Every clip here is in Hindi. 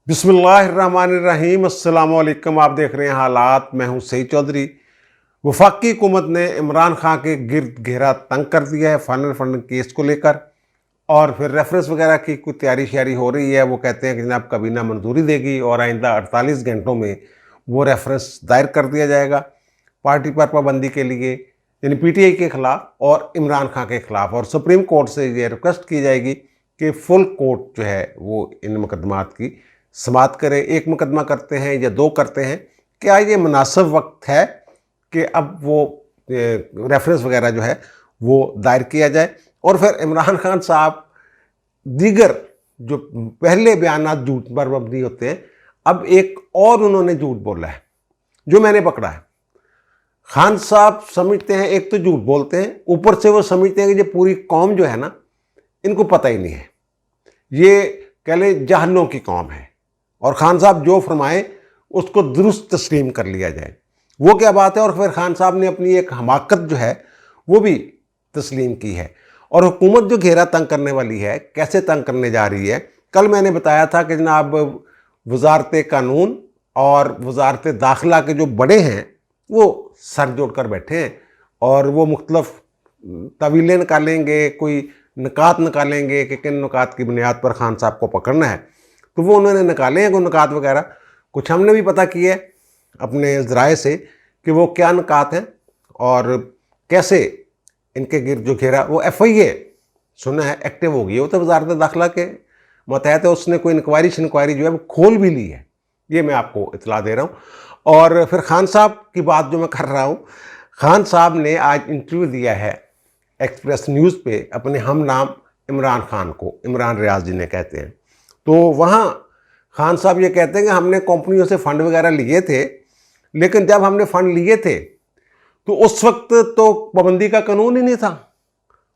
बिस्मिल्लाहिर्रहमानिर्रहीम। अस्सलामुअलैकुम। आप देख रहे हैं हालात। मैं हूं सईद चौधरी। वफाकी हुकूमत ने इमरान खान के गिर्द घेरा तंग कर दिया है फाइनल फंडिंग केस को लेकर, और फिर रेफरेंस वगैरह की कुछ तैयारी श्यारी हो रही है। वो कहते हैं कि जनाब काबीना मंजूरी देगी और आइंदा 48 घंटों में वो रेफरेंस दायर कर दिया जाएगा पार्टी पर पाबंदी के लिए, यानी पीटीआई के खिलाफ और इमरान खान के खिलाफ। और सुप्रीम कोर्ट से ये रिक्वेस्ट की जाएगी कि फुल कोर्ट जो है वो इन मुकदमात की समाअत करे। एक मुकदमा करते हैं या दो करते हैं, क्या ये मुनासिब वक्त है कि अब वो रेफरेंस वगैरह जो है वो दायर किया जाए? और फिर इमरान खान साहब दीगर जो पहले बयान झूठ पर मबनी होते हैं, अब एक और उन्होंने झूठ बोला है जो मैंने पकड़ा है। खान साहब समझते हैं, एक तो झूठ बोलते हैं, ऊपर से वो समझते हैं कि ये पूरी कौम जो है ना, इनको पता ही नहीं है, ये कह ले जहन्नुम की कौम है, और खान साहब जो फरमाएं उसको दुरुस्त तस्लीम कर लिया जाए। वो क्या बात है। और फिर खान साहब ने अपनी एक हमाकत जो है वो भी तस्लीम की है। और हुकूमत जो घेरा तंग करने वाली है, कैसे तंग करने जा रही है, कल मैंने बताया था कि जनाब वजारत कानून और वजारत दाखिला के जो बड़े हैं वो सर जोड़ कर बैठे हैं, और वो मुख्तलफ तवीलें निकालेंगे, कोई निकात निकालेंगे कि किन निकात की बुनियाद पर खान साहब को पकड़ना है। तो वो उन्होंने निकाले हैं कोई निकात वगैरह। कुछ हमने भी पता किया है अपने ज़राए से कि वो क्या निकात हैं और कैसे इनके गिर्द जो घेरा। वो FIA सुना है एक्टिव हो गई है, वो तो वजारत दाखिला के मतहत है, उसने कोई इंक्वायरी जो है वो खोल भी ली है। ये मैं आपको इतला दे रहा हूँ। और फिर खान साहब की बात जो मैं कर रहा हूँ, खान साहब ने आज इंटरव्यू दिया है एक्सप्रेस न्यूज़ पे अपने हम नाम इमरान खान को, इमरान रियाज जिन्हें कहते हैं। तो वहाँ खान साहब ये कहते हैं कि हमने कंपनियों से फ़ंड वगैरह लिए थे, लेकिन जब हमने फ़ंड लिए थे तो उस वक्त तो पाबंदी का कानून ही नहीं था।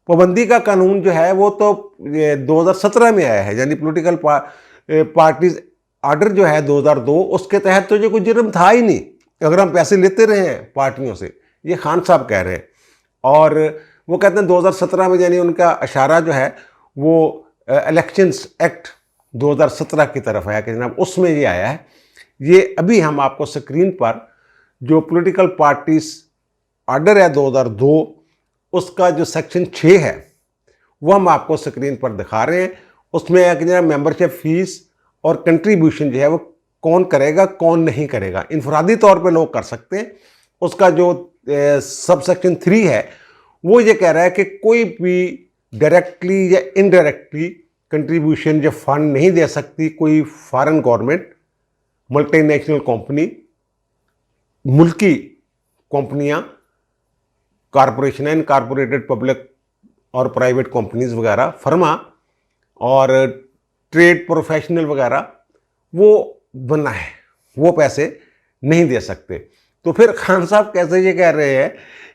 पाबंदी का कानून जो है वो तो 2017 में आया है, यानी पॉलिटिकल पार्टीज आर्डर जो है 2002, उसके तहत तो ये कोई जुर्म था ही नहीं अगर हम पैसे लेते रहे हैं पार्टियों से। ये खान साहब कह रहे हैं। और वो कहते हैं 2017 में, यानी उनका इशारा जो है वो इलेक्शंस एक्ट 2017 की तरफ है कि जनाब उसमें ये आया है। ये अभी हम आपको स्क्रीन पर जो पॉलिटिकल पार्टीज आर्डर है 2002, उसका जो सेक्शन 6 है वो हम आपको स्क्रीन पर दिखा रहे हैं। उसमें है कि जनाब मेंबरशिप फीस और कंट्रीब्यूशन जो है वो कौन करेगा कौन नहीं करेगा। इनफरादी तौर पे लोग कर सकते हैं। उसका जो सब सेक्शन 3 है वो ये कह रहा है कि कोई भी डायरेक्टली या इनडायरेक्टली कंट्रीब्यूशन या फंड नहीं दे सकती कोई फॉरेन गवर्नमेंट, मल्टीनेशनल कंपनी, मुल्की कंपनियां, कॉरपोरेशन, इनकॉर्पोरेटेड पब्लिक और प्राइवेट कंपनीज वगैरह, फर्मा और ट्रेड प्रोफेशनल वगैरह, वो बनना है, वो पैसे नहीं दे सकते। तो फिर खान साहब कैसे ये कह रहे हैं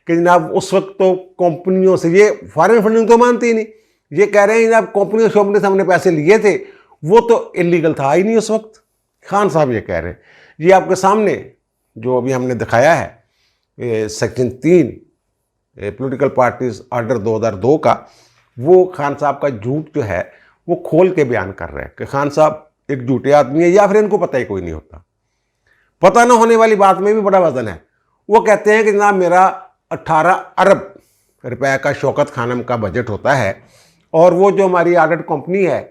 कि जनाब उस वक्त तो कंपनियों से, ये फॉरेन फंडिंग तो मानते ही नहीं, ये कह रहे हैं जनाब कंपनियों शोपने से हमने पैसे लिए थे, वो तो इलीगल था ही नहीं उस वक्त। खान साहब ये कह रहे हैं। ये आपके सामने जो अभी हमने दिखाया है सेक्शन 3 पॉलिटिकल पार्टीज आर्डर 2002 का, वो खान साहब का झूठ जो है वो खोल के बयान कर रहे हैं कि खान साहब एक झूठे आदमी है, या फिर इनको पता ही कोई नहीं होता। पता ना होने वाली बात में भी बड़ा वजन है। वो कहते हैं कि जनाब मेरा 18 अरब रुपए का शौकत खानम का बजट होता है, और वो जो हमारी ऑडिट कंपनी है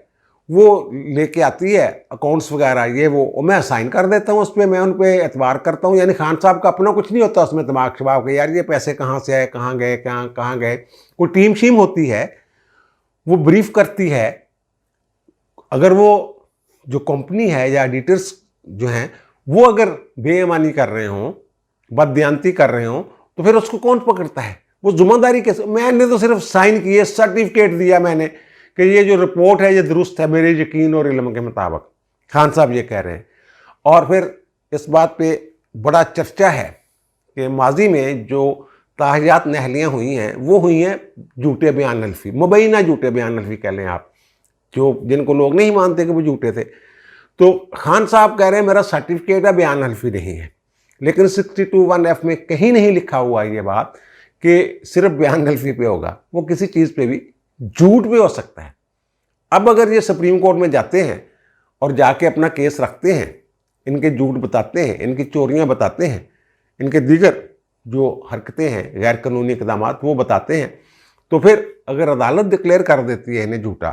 वो लेके आती है अकाउंट्स वगैरह, ये वो मैं साइन कर देता हूँ उस पर, मैं उन पर एतबार करता हूँ। यानी खान साहब का अपना कुछ नहीं होता उसमें दिमाग शबाब के, यार ये पैसे कहाँ से आए, कहाँ गए, कहाँ गए। कोई टीम शीम होती है, वो ब्रीफ करती है। अगर वो जो कंपनी है या एडिटर्स जो हैं वो अगर बेईमानी कर रहे हों, बददियानती कर रहे हों, तो फिर उसको कौन पकड़ता है? वो जुम्मेदारी कैसे? मैंने तो सिर्फ साइन किए, सर्टिफिकेट दिया मैंने कि ये जो रिपोर्ट है ये दुरुस्त है मेरे यकीन और इल्म के मुताबिक। खान साहब ये कह रहे हैं। और फिर इस बात पे बड़ा चर्चा है कि माजी में जो ताहियात नहलियाँ हुई हैं वो हुई हैं झूठे बयान हल्फी, मुबैना झूठे बयान हल्फी कह लें आप, जो जिनको लोग नहीं मानते कि वो झूठे थे। तो खान साहब कह रहे हैं मेरा सर्टिफिकेट है, बयान हल्फी नहीं है। लेकिन 62(1)(f) में कहीं नहीं लिखा हुआ ये बात कि सिर्फ बयान हल्फी पे होगा, वो किसी चीज़ पे भी झूठ भी हो सकता है। अब अगर ये सुप्रीम कोर्ट में जाते हैं और जाके अपना केस रखते हैं, इनके झूठ बताते हैं, इनकी चोरियां बताते हैं, इनके दीगर जो हरकतें हैं, गैर कानूनी इकदाम वो बताते हैं, तो फिर अगर अदालत डिक्लेयर कर देती है इन्हें झूठा,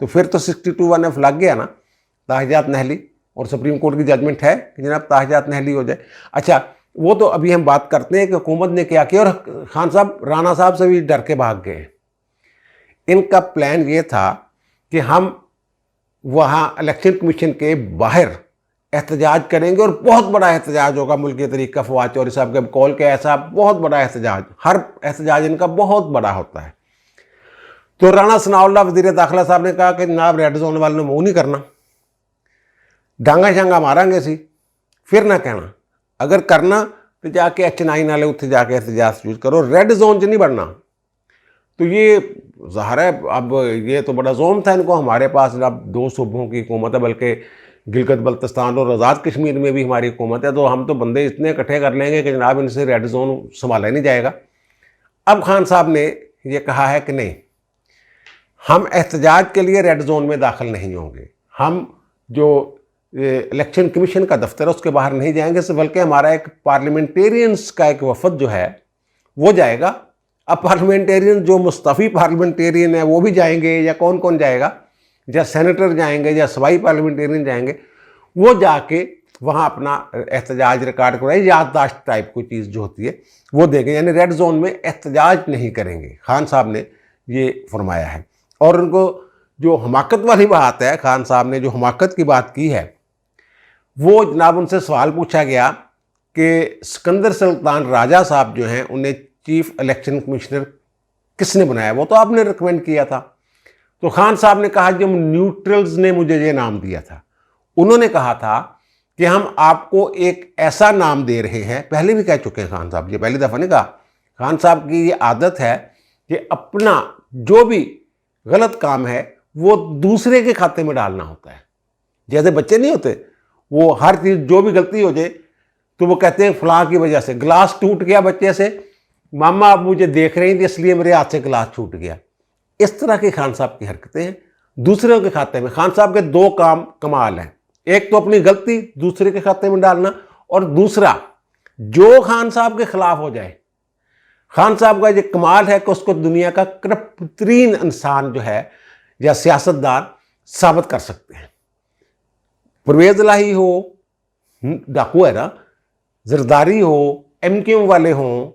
तो फिर तो 62(1)(f लग गया ना, ताहजात नहली। और सुप्रीम कोर्ट की जजमेंट है कि जनाब ताहजात नहली हो जाए। अच्छा, वो तो अभी हम बात करते हैं कि हुकूमत ने क्या किया, और खान साहब राणा साहब से भी डर के भाग गए। इनका प्लान ये था कि हम वहाँ इलेक्शन कमीशन के बाहर एहतजाज करेंगे, और बहुत बड़ा एहतजाज होगा मुल्की तरीका फवाद चौधरी साहब के कॉल के, ऐसा बहुत बड़ा एहतजाज, हर एहतजाज इनका बहुत बड़ा होता है। तो राणा सनाउल्लाह वज़ीर दाखिला साहब ने कहा कि जनाब रेड जोन वाले ने मुँह नहीं करना, डांगा शांगा मारांगे सी, फिर ना कहना, अगर करना तो जाके HNI नाले उत्थे जाके एहतजाज यूज करो, रेड जोन च नहीं बढ़ना। तो ये ज़ाहिर है, अब ये तो बड़ा जोम था इनको, हमारे पास अब 2 सूबों की हुकूमत है, बल्कि गिलगित बल्तिस्तान और आज़ाद कश्मीर में भी हमारी हुकूमत है, तो हम तो बंदे इतने इकट्ठे कर लेंगे कि जनाब इनसे रेड जोन संभाला नहीं जाएगा। अब खान साहब ने ये कहा है कि नहीं, हम एहतजाज के लिए रेड जोन में दाखिल नहीं होंगे, हम जो इलेक्शन कमीशन का दफ्तर है उसके बाहर नहीं जाएंगे, बल्कि हमारा एक पार्लियामेंटेरियंस का एक वफद जो है वो जाएगा। अब पार्लियामेंटेरियन जो मुस्तफ़ी पार्लियामेंटेरियन है वो भी जाएंगे, या कौन कौन जाएगा, या सेनेटर जाएंगे, या सवाई पार्लियामेंटेरियन जाएंगे, वो जाके वहाँ अपना एहतजाज रिकॉर्ड कराए, याददाश्त टाइप कोई चीज़ जो होती है वो देंगे, यानी रेड जोन में एहतजाज नहीं करेंगे। खान साहब ने ये फरमाया है। और उनको जो हमाकत वाली बात है, खान साहब ने जो हमाकत की बात की है, वो जनाब उनसे सवाल पूछा गया कि सिकंदर सुल्तान राजा साहब जो हैं उन्हें चीफ इलेक्शन कमिश्नर किसने बनाया, वो तो आपने रिकमेंड किया था। तो खान साहब ने कहा जब न्यूट्रल्स ने मुझे ये नाम दिया था, उन्होंने कहा था कि हम आपको एक ऐसा नाम दे रहे हैं, पहले भी कह चुके हैं खान साहब, ये पहली दफ़ा नहीं कहा। खान साहब की ये आदत है कि अपना जो भी गलत काम है वो दूसरे के खाते में डालना होता है। जैसे बच्चे नहीं होते, वो हर चीज़ जो भी गलती हो जाए तो वो कहते हैं फलां की वजह से, गिलास टूट गया बच्चे से, मामा आप मुझे देख रही थी इसलिए मेरे हाथ से गिलास छूट गया। इस तरह की खान साहब की हरकतें हैं दूसरों के खाते में। खान साहब के 2 काम कमाल हैं, एक तो अपनी गलती दूसरे के खाते में डालना, और दूसरा जो खान साहब के खिलाफ हो जाए, खान साहब का ये कमाल है कि उसको दुनिया का करप्ट तरीन इंसान जो है या सियासतदान साबित कर सकते हैं। परवेज इलाही हो, डाकू है ना, जरदारी हो, MKM वाले हों,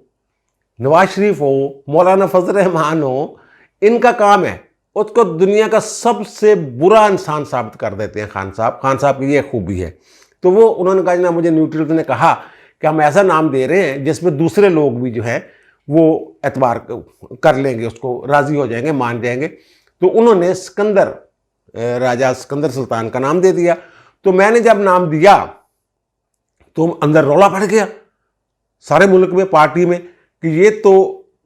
नवाज शरीफ हो, मौलाना फजल रहमान हो, इनका काम है उसको दुनिया का सबसे बुरा इंसान साबित कर देते हैं खान साहब। खान साहब की ये खूबी है। तो वो उन्होंने कहा ना, मुझे न्यूट्रल्स ने कहा कि हम ऐसा नाम दे रहे हैं जिसमें दूसरे लोग भी जो हैं वो एतबार कर लेंगे, उसको राज़ी हो जाएंगे, मान जाएंगे। तो उन्होंने सिकंदर राजा सिकंदर सुल्तान का नाम दे दिया। तो मैंने जब नाम दिया तो अंदर रौला पड़ गया सारे मुल्क में, पार्टी में, कि ये तो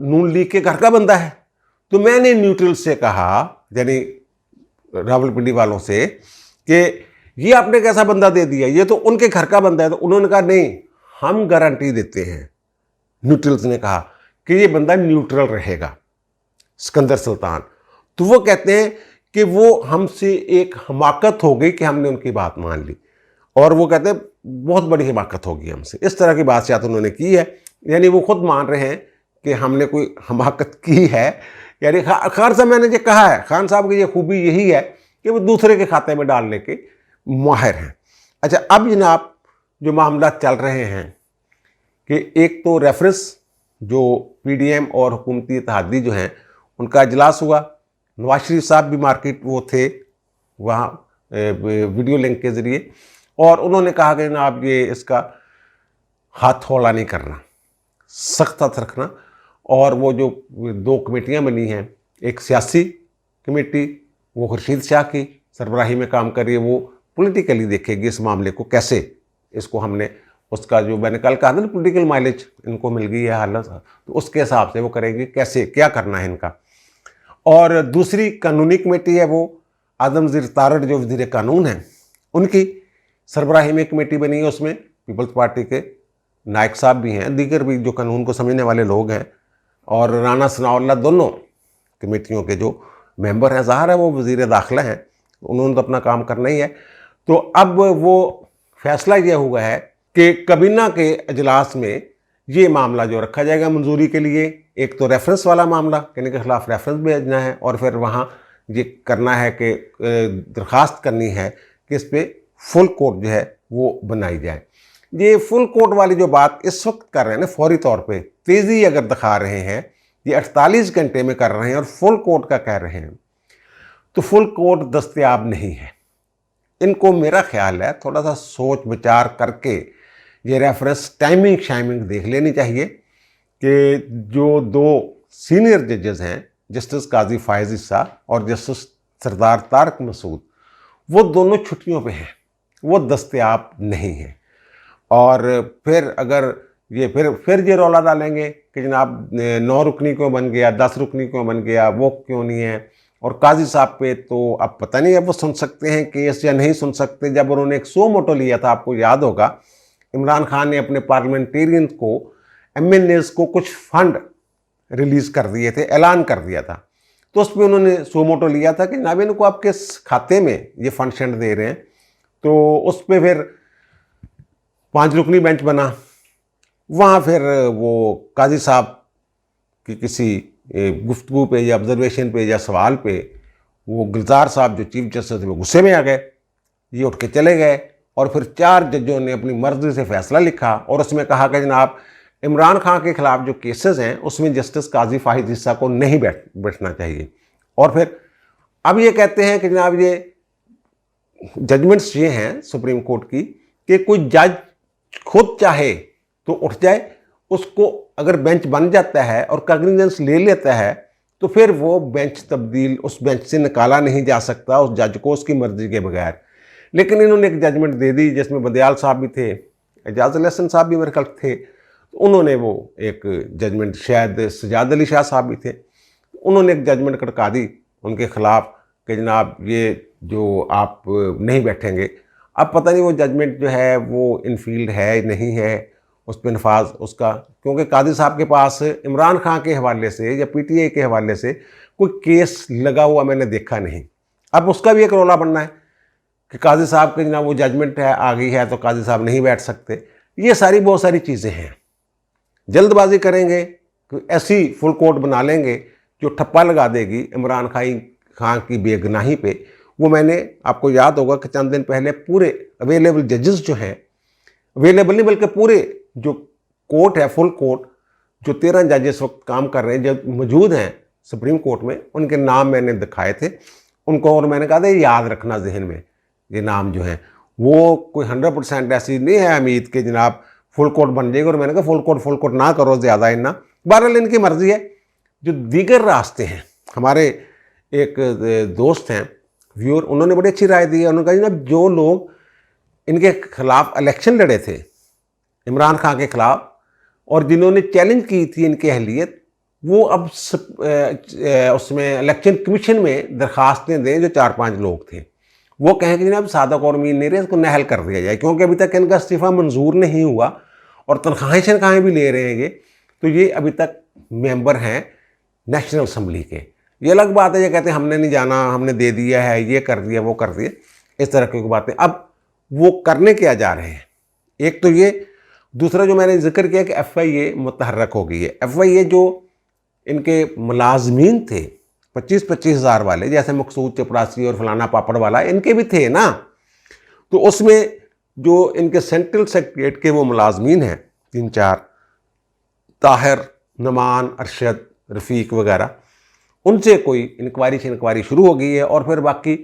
नून लीग के घर का बंदा है। तो मैंने न्यूट्रल से कहा, यानी रावलपिंडी वालों से, कि ये आपने कैसा बंदा दे दिया, ये तो उनके घर का बंदा है। तो उन्होंने कहा नहीं, हम गारंटी देते हैं, न्यूट्रल्स ने कहा कि ये बंदा न्यूट्रल रहेगा, सिकंदर सुल्तान। तो वो कहते हैं कि वो हमसे एक हमाकत हो गई कि हमने उनकी बात मान ली, और वो कहते हैं बहुत बड़ी हमाकत होगी हमसे। इस तरह की बात शायद उन्होंने की है, यानी वो खुद मान रहे हैं कि हमने कोई हमाकत की है। यानी खान साहब, मैंने जो कहा है, खान साहब की ये खूबी यही है कि वो दूसरे के खाते में डालने के माहिर हैं। अच्छा, अब जनाब जो मामला चल रहे हैं कि एक तो रेफरेंस जो PDM और हुकूमती इत्तेहादी जो हैं उनका इजलास हुआ, नवाज शरीफ साहब भी मार्केट वो थे वहाँ वीडियो लिंक के ज़रिए, और उन्होंने कहा कि जनाब ये इसका हाथ हौला नहीं करना, सख्त हाथ रखना। और वो जो 2 कमेटियाँ बनी हैं, एक सियासी कमेटी वो खुर्शीद शाह की सरबराही में काम कर रही है, वो पॉलिटिकली देखेगी इस मामले को कैसे, इसको हमने उसका जो मैंने कल कहा था ना, पॉलिटिकल माइलेज इनको मिल गई है हालत, तो उसके हिसाब से वो करेगी कैसे क्या करना है इनका। और दूसरी कानूनी कमेटी है, वो आदम ज़ीर तारड़ जो वज़ीर कानून हैं उनकी सरबराही में कमेटी बनी है। उसमें पीपल्स पार्टी के नायक साहब भी हैं, दीगर भी जो कानून को समझने वाले लोग हैं, और राणा सनाउल्लाह दोनों कमेटियों के जो मेंबर हैं। ज़ाहिर है वो वज़ीर दाखिला हैं, उन्होंने तो अपना काम करना ही है। तो अब वो फैसला यह हुआ है कि काबीना के अजलास में ये मामला जो रखा जाएगा मंजूरी के लिए, एक तो रेफरेंस वाला मामला कि इनके खिलाफ रेफरेंस भेजना है, और फिर वहाँ ये करना है कि दरख्वास्त करनी है कि इस पर फुल कोर्ट जो है वो बनाई जाए। ये फुल कोर्ट वाली जो बात इस वक्त कर रहे हैं ना, फौरी तौर पे तेज़ी अगर दिखा रहे हैं, ये 48 घंटे में कर रहे हैं और फुल कोर्ट का कह रहे हैं, तो फुल कोर्ट दस्तयाब नहीं है। इनको मेरा ख्याल है थोड़ा सा सोच विचार करके ये रेफरेंस टाइमिंग शाइमिंग देख लेनी चाहिए कि जो दो सीनियर जजेस हैं, जस्टिस काजी फायज ईसा और जस्टिस सरदार तारक मसूद, वो दोनों छुट्टियों पे हैं, वो दस्तयाब नहीं हैं। और फिर अगर ये फिर ये रौला डालेंगे कि जनाब 9 रुकनी क्यों बन गया, 10 रुकनी क्यों बन गया, वो क्यों नहीं है, और काजी साहब पे तो अब पता नहीं अब वो सुन सकते हैं केस या नहीं सुन सकते। जब उन्होंने एक सो मोटो लिया था, आपको याद होगा, इमरान खान ने अपने पार्लियामेंटेरियन को, एमएनएस को कुछ फंड रिलीज़ कर दिए थे, ऐलान कर दिया था, तो उस पर उन्होंने सो मोटो लिया था कि जनाब इनको आपके खाते में ये फंड शंड दे रहे हैं। तो उस पर फिर 5 रुकनी बेंच बना, वहाँ फिर वो काजी साहब की किसी गुफ्तगू पे या ऑब्जर्वेशन पे या सवाल पे वो गुलजार साहब जो चीफ जस्टिस थे वो गुस्से में आ गए, ये उठ के चले गए, और फिर 4 जजों ने अपनी मर्जी से फैसला लिखा और उसमें कहा कि जनाब इमरान खान के खिलाफ जो केसेस हैं उसमें जस्टिस काजी फाहिद ईसा को नहीं बैठना चाहिए। और फिर अब ये कहते हैं कि जनाब ये जजमेंट्स ये हैं सुप्रीम कोर्ट की कि कोई जज खुद चाहे तो उठ जाए, उसको अगर बेंच बन जाता है और कॉग्निजेंस ले लेता है तो फिर वो बेंच तब्दील, उस बेंच से निकाला नहीं जा सकता उस जज को उसकी मर्जी के बगैर। लेकिन इन्होंने एक जजमेंट दे दी जिसमें बदयाल साहब भी थे, एजाजुल हसन साहब भी मेरे ख्याल थे, तो उन्होंने वो एक जजमेंट, शायद सजाद अली शाह साहब भी थे, उन्होंने एक जजमेंट कड़का दी उनके खिलाफ कि जनाब ये जो आप नहीं बैठेंगे। अब पता नहीं वो जजमेंट जो है वो इनफील्ड है नहीं है, उस पर नफाज उसका, क्योंकि कादी साहब के पास इमरान खान के हवाले से या पीटीआई के हवाले से कोई केस लगा हुआ मैंने देखा नहीं। अब उसका भी एक रौला बनना है कि काजी साहब के जनाब वो जजमेंट है आ गई है तो काजी साहब नहीं बैठ सकते। ये सारी बहुत सारी चीज़ें हैं, जल्दबाजी करेंगे कि ऐसी फुल कोर्ट बना लेंगे जो ठप्पा लगा देगी इमरान खान की बेगुनाही पे। वो मैंने, आपको याद होगा कि चंद दिन पहले पूरे अवेलेबल जजेस जो हैं, अवेलेबल नहीं बल्कि पूरे जो कोर्ट है फुल कोर्ट, जो 13 जज इस वक्त काम कर रहे हैं, जो मौजूद हैं सुप्रीम कोर्ट में, उनके नाम मैंने दिखाए थे उनको, और मैंने कहा था याद रखना जहन में, ये नाम जो हैं वो कोई 100% ऐसी नहीं है उम्मीद कि जनाब फुल कोर्ट बन जाएगी। और मैंने कहा फुल कोर्ट ना करो ज़्यादा इतना, बहरहाल इनकी मर्जी है। जो दीगर रास्ते हैं, हमारे एक दोस्त हैं व्यूअर, उन्होंने बड़ी अच्छी राय दी है। उन्होंने कहा जनाब जो लोग इनके खिलाफ इलेक्शन लड़े थे इमरान खान के खिलाफ और जिन्होंने चैलेंज की थी इनकी अहलियत, वो अब उसमें इलेक्शन कमीशन में दरखास्तें दें। जो 4-5 लोग थे वो कहें कि जनाब सादक और मीन नहीं रहे, इसको नहल कर दिया जाए, क्योंकि अभी तक इनका इस्तीफ़ा मंजूर नहीं हुआ और तनख्वाहें शनख्वाहें भी ले रहे हैं ये, तो ये अभी तक मेंबर हैं नेशनल असम्बली के। ये अलग बात है, ये कहते हैं हमने नहीं जाना, हमने दे दिया है, ये कर दिया वो कर दिया, इस तरह की बातें। अब वो करने क्या जा रहे हैं, एक तो ये, दूसरा जो मैंने जिक्र किया कि FIA मुतहर्रक हो गई है। FIA जो इनके मुलाजमीन थे 25-25 हज़ार वाले, जैसे मकसूद चपरासी और फलाना पापड़ वाला, इनके भी थे ना, तो उसमें जो इनके सेंट्रल सेक्रेटरीट के वो मुलाजमीन हैं 3-4, ताहिर, नमान, अरशद, रफ़ीक वगैरह, उनसे कोई इंक्वायरी शुरू हो गई है। और फिर बाकी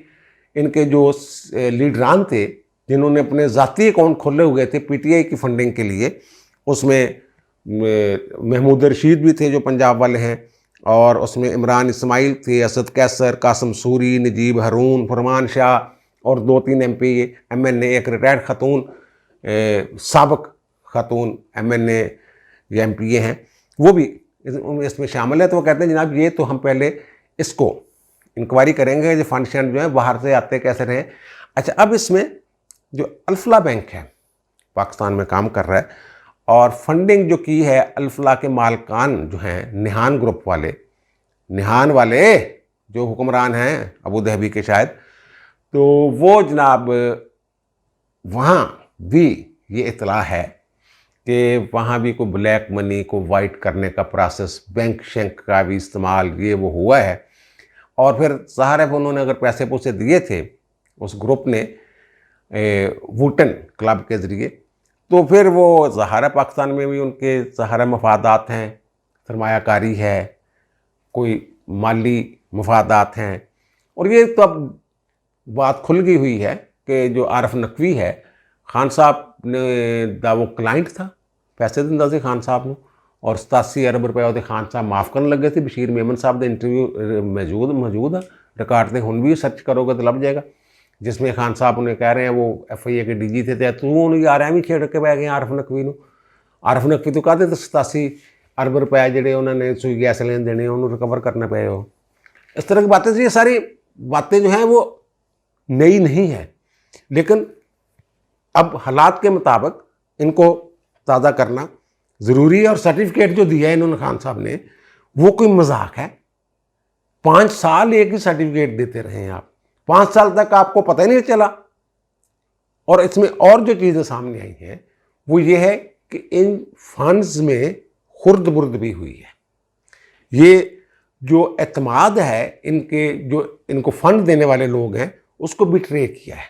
इनके जो लीडरान थे जिन्होंने अपने ज़ाती अकाउंट खोले हुए थे PTI की फंडिंग के लिए, उसमें महमूद रशीद भी थे जो पंजाब वाले हैं, और उसमें इमरान इस्माइल थे, असद कैसर, कासम सूरी, नजीब हारून, फरमान शाह और 2-3 MP MNA, एक रिटायर्ड खातून, साबिक खातून MNA या MPA हैं, वो भी इसमें शामिल है। तो वो कहते हैं जनाब ये तो हम पहले इसको इंक्वायरी करेंगे, जो फंड शंड जो है बाहर से आते कैसे रहे। अच्छा, अब इसमें जो अल्फला बैंक है पाकिस्तान में काम कर रहा है, और फंडिंग जो की है अल्फला के मालकान जो हैं निहान ग्रुप वाले, निहान वाले जो हुक्मरान हैं अबू धाबी के शायद, तो वो जनाब वहाँ भी ये इतला है कि वहाँ भी कोई ब्लैक मनी को वाइट करने का प्रोसेस, बैंक शैंक का भी इस्तेमाल ये वो हुआ है। और फिर ज़ाहिर है उन्होंने अगर पैसे पूसे दिए थे उस ग्रुप ने वुटन क्लब के ज़रिए, तो फिर वो ज़ाहिर है पाकिस्तान में भी उनके ज़ाहिर मफादात हैं, सरमायाकारी है, कोई माली मफादात हैं। और ये तो अब बात खुल गई हुई है कि जो आरिफ नकवी है, खान साहब ने दा वो क्लाइंट था, पैसे दिंदा सी खान साहब ਨੂੰ और 87 अरब रुपए ਉਹਦੇ ਖਾਨ ਸਾਹਿਬ ਮਾਫ ਕਰਨ ਲੱਗੇ ਸੀ। ਬਸ਼ੀਰ ਮੇਮਨ ਸਾਹਿਬ ਦਾ ਇੰਟਰਵਿਊ मौजूद है, रिकॉर्ड से हुन भी सर्च करोगे तो लग जाएगा, जिसमें खान साहब उन्हें कह रहे हैं वो FIA के DG थे, तो तू उन्हें यार एवं छेड़ के बह गए आरिफ नकवी ਨੂੰ। आरिफ नकवी तो कहते 87 अरब रुपए ਜਿਹੜੇ उन्होंने सुई गैस लेन देने उन्होंने रिकवर करने पे हो। इस तरह की बातें, ये सारी बातें जो हैं वो नई नहीं है, लेकिन अब हालात के मुताबिक इनको ताज़ा करना ज़रूरी है। और सर्टिफिकेट जो दिया है इन्होंने खान साहब ने, वो कोई मजाक है? 5 साल एक ही सर्टिफिकेट देते रहे हैं आप, 5 साल तक आपको पता ही नहीं चला। और इसमें और जो चीज़ें सामने आई हैं वो ये है कि इन फंड्स में खुर्द बुर्द भी हुई है। ये जो एतमाद है इनके, जो इनको फंड देने वाले लोग हैं, उसको बिट्रे किया है।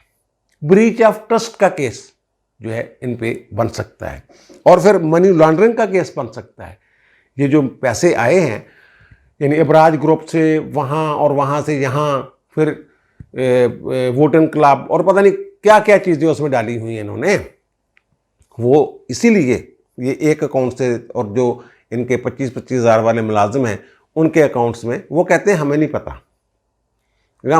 ब्रीच ऑफ ट्रस्ट का केस जो है इन पे बन सकता है, और फिर मनी लॉन्ड्रिंग का केस बन सकता है। ये जो पैसे आए हैं यानी इबराज ग्रुप से वहाँ और वहाँ से यहाँ, फिर वोटन क्लब और पता नहीं क्या क्या चीज़ें उसमें डाली हुई हैं इन्होंने, वो इसीलिए ये एक अकाउंट से, और जो इनके 25-25 हज़ार वाले मुलाजिम हैं उनके अकाउंट्स में, वो कहते हैं हमें नहीं पता।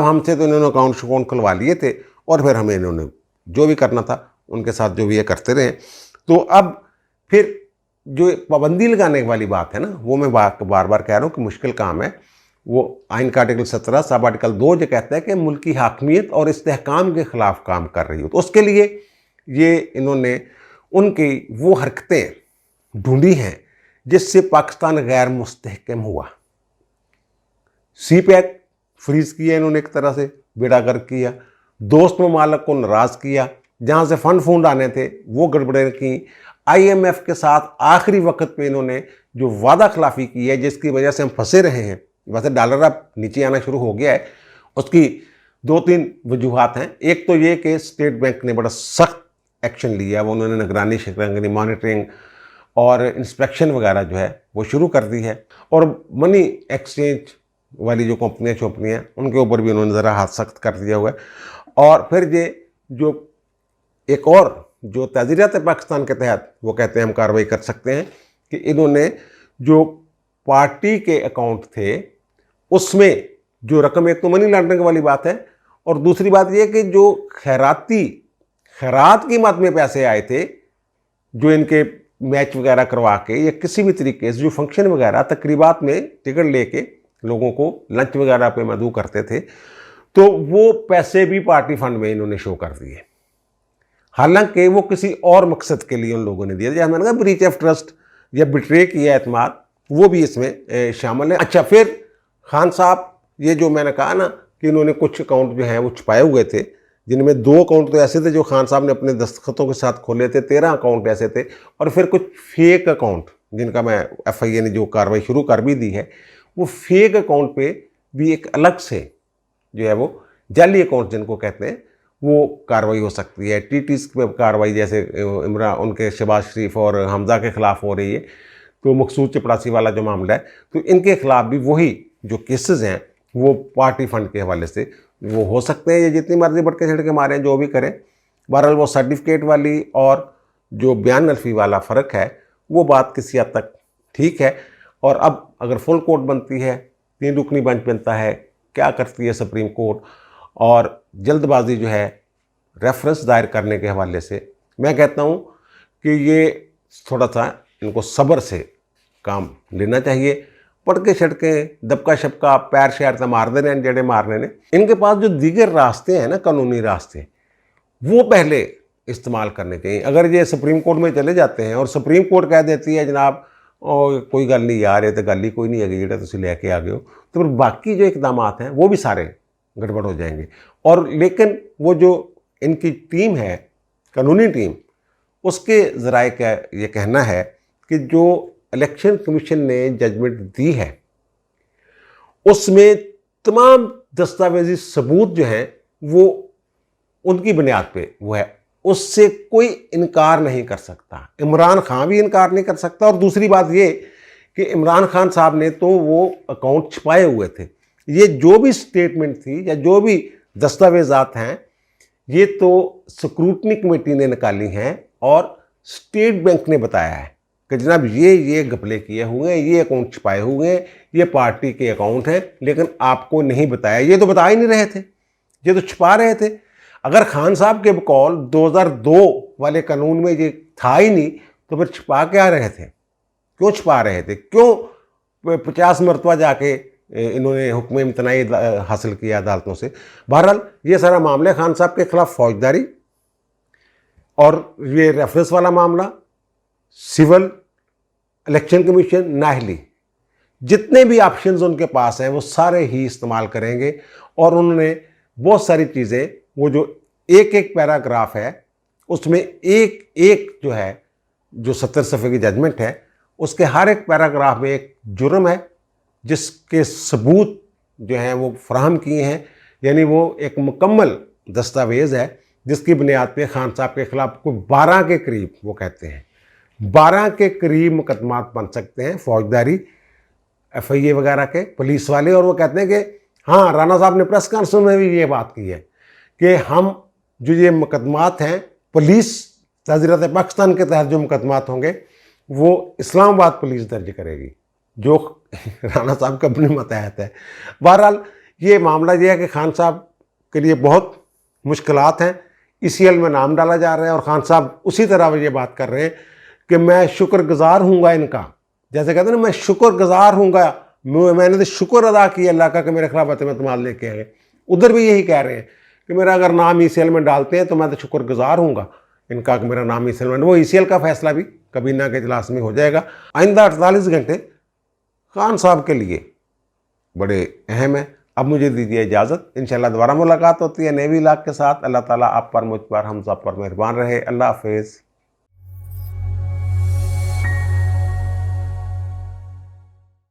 हमसे तो इन्होंने अकाउंट खुलवा लिए थे और फिर हमें इन्होंने जो भी करना था उनके साथ जो भी ये करते रहे। तो अब फिर जो पाबंदी लगाने वाली बात है ना, वो मैं बार बार कह रहा हूँ कि मुश्किल काम है। वो आइन का आर्टिकल 17 सब आर्टिकल 2 जो कहता है कि मुल्की हाकमियत और इस्तेहकाम के ख़िलाफ़ काम कर रही हो, तो उसके लिए ये इन्होंने उनकी वो हरकतें ढूंढी हैं जिससे पाकिस्तान गैर मुस्तहकम हुआ। CPEC फ्रीज़ किया इन्होंने, एक तरह से बेड़ा गर्क किया, दोस्त ममालिक को नाराज़ किया, जहाँ से फंड आने थे वो गड़बड़े की, IMF के साथ आखिरी वक्त पे इन्होंने जो वादा खिलाफी की है जिसकी वजह से हम फंसे रहे हैं। वैसे डॉलर अब नीचे आना शुरू हो गया है, उसकी 2-3 वजूहात हैं। एक तो ये कि स्टेट बैंक ने बड़ा सख्त एक्शन लिया, वो उन्होंने निगरानी शिकरानी मॉनिटरिंग और इंस्पेक्शन वगैरह जो है वो शुरू कर दी है। और मनी एक्सचेंज वाली जो कंपनियाँ हैं उनके ऊपर भी उन्होंने ज़रा हाथ सख्त कर दिया हुआ है। और फिर ये जो एक और जो ताज़ीरात पाकिस्तान के तहत वो कहते हैं हम कार्रवाई कर सकते हैं कि इन्होंने जो पार्टी के अकाउंट थे उसमें जो रकम, एक तो मनी लॉन्ड्रिंग वाली बात है, और दूसरी बात यह कि जो खैरात की मद में पैसे आए थे, जो इनके मैच वगैरह करवा के या किसी भी तरीके से जो फंक्शन वगैरह तकरीबात में टिकट लेके लोगों को लंच वगैरह पे मदऊ करते थे, तो वो पैसे भी पार्टी फंड में इन्होंने शो कर दिए, हालांकि वो किसी और मकसद के लिए उन लोगों ने दिया। जैसे मैंने कहा ब्रीच ऑफ ट्रस्ट या बिट्रे किया एतमाद, वो भी इसमें शामिल है। अच्छा, फिर खान साहब, ये जो मैंने कहा ना कि इन्होंने कुछ अकाउंट जो हैं वो छुपाए हुए थे, जिनमें 2 अकाउंट तो ऐसे थे जो खान साहब ने अपने दस्तखतों के साथ खोले थे, 13 अकाउंट ऐसे थे, और फिर कुछ फेक अकाउंट जिनका मैं FIA ने जो कार्रवाई शुरू कर भी दी है, वो फेक अकाउंट पे भी एक अलग से जो है वो जाली अकाउंट जिनको कहते हैं वो कार्रवाई हो सकती है। TTs पे कार्रवाई जैसे इमरान, उनके शहबाज शरीफ और हमजा के ख़िलाफ़ हो रही है, तो मकसूद चपड़ासी वाला जो मामला है, तो इनके ख़िलाफ़ भी वही जो केसेस हैं वो पार्टी फंड के हवाले से वो हो सकते हैं। ये जितनी मर्जी बढ़ के छिड़ के मारें, जो भी करें, बहरहाल वो सर्टिफिकेट वाली और जो बयान अल्फी वाला फ़र्क है वो बात किसी हद तक ठीक है। और अब अगर फुल कोर्ट बनती है, 3 रुकनी बेंच बनता है, क्या करती है सुप्रीम कोर्ट, और जल्दबाजी जो है रेफरेंस दायर करने के हवाले से, मैं कहता हूँ कि ये थोड़ा सा इनको सब्र से काम लेना चाहिए। पटके छटके दबका शबका पैर शैर तो मार देने जड़े मारने ने, इनके पास जो दीगर रास्ते हैं ना, कानूनी रास्ते, वो पहले इस्तेमाल करने चाहिए। अगर ये सुप्रीम कोर्ट में चले जाते हैं और सुप्रीम कोर्ट कह देती है जनाब कोई गल नहीं यार, ये तो गल ही कोई नहीं है जो तुम लैके आ गए हो, तो फिर बाकी जो इकदाम हैं वो भी सारे गड़बड़ हो जाएंगे। और लेकिन वो जो इनकी टीम है कानूनी टीम, उसके ज़राए का ये कहना है कि जो इलेक्शन कमीशन ने जजमेंट दी है उसमें तमाम दस्तावेजी सबूत जो हैं वो उनकी बुनियाद पे वो है, उससे कोई इनकार नहीं कर सकता। इमरान खान भी इनकार नहीं कर सकता। और दूसरी बात ये कि इमरान खान साहब ने तो वो अकाउंट छिपाए हुए थे। ये जो भी स्टेटमेंट थी या जो भी दस्तावेजात हैं ये तो स्क्रूटनी कमेटी ने निकाली हैं और स्टेट बैंक ने बताया है कि जनाब ये घपले किए हुए हैं, ये अकाउंट छिपाए हुए हैं, ये पार्टी के अकाउंट हैं, लेकिन आपको नहीं बताया। ये तो बता ही नहीं रहे थे, ये तो छिपा रहे थे। अगर खान साहब के बकौल 2002 वाले कानून में ये था ही नहीं तो फिर छिपा क्या रहे थे, क्यों छिपा रहे थे, क्यों 50 मरतबा जाके इन्होंने हुक्म इम्तनाई हासिल किया अदालतों से। बहरहाल ये सारा मामला खान साहब के खिलाफ फौजदारी और ये रेफरेंस वाला मामला, सिविल, इलेक्शन कमीशन, नाहली, जितने भी ऑप्शंस उनके पास हैं वो सारे ही इस्तेमाल करेंगे। और उन्होंने बहुत सारी चीज़ें, वो जो एक एक पैराग्राफ है उसमें एक एक जो है जो 70 सफ़े की जजमेंट है उसके हर एक पैराग्राफ में एक जुर्म है जिसके सबूत जो हैं वो फराहम किए हैं। यानी वो एक मुकम्मल दस्तावेज़ है जिसकी बुनियाद पे खान साहब के खिलाफ कोई 12 के करीब, वो कहते हैं 12 के करीब मुकदमात बन सकते हैं, फौजदारी, FIA वगैरह के, पुलिस वाले। और वो कहते हैं कि हाँ, राणा साहब ने प्रेस कॉन्फ्रेंस में भी ये बात की है कि हम जो ये मुकदमात हैं पुलिस तहज़ीरात पाकिस्तान के तहत जो मुकदमात होंगे वो इस्लामाबाद पुलिस दर्ज करेगी, जो राणा साहब का अपने मतहत है। बहरहाल ये मामला ये है कि खान साहब के लिए बहुत मुश्किलात हैं। ECL में नाम डाला जा रहा है और खान साहब उसी तरह ये बात कर रहे हैं कि मैं शुक्रगुजार हूँगा इनका, जैसे कहते हैं ना, मैं शुक्रगुजार हूँगा, मैंने तो शुक्र अदा किया अल्लाह का कि मेरे खिलाफ एतमाद लेके आए। उधर भी यही कह रहे हैं कि मेरा अगर नाम ECL में डालते हैं तो मैं तो शुक्रगुजार हूँगा इनका कि मेरा नाम ECL में। वो ECL का फैसला भी कबीना के इजलास में हो जाएगा। आइंदा 48 घंटे खान साहब के लिए बड़े अहम है। अब मुझे दीजिए इजाज़त, इंशाल्लाह दोबारा मुलाकात होती है नए व्लॉग के साथ। अल्लाह ताला आप पर, मुझ पर, हम सब पर मेहरबान रहे। अल्लाह हाफिज़।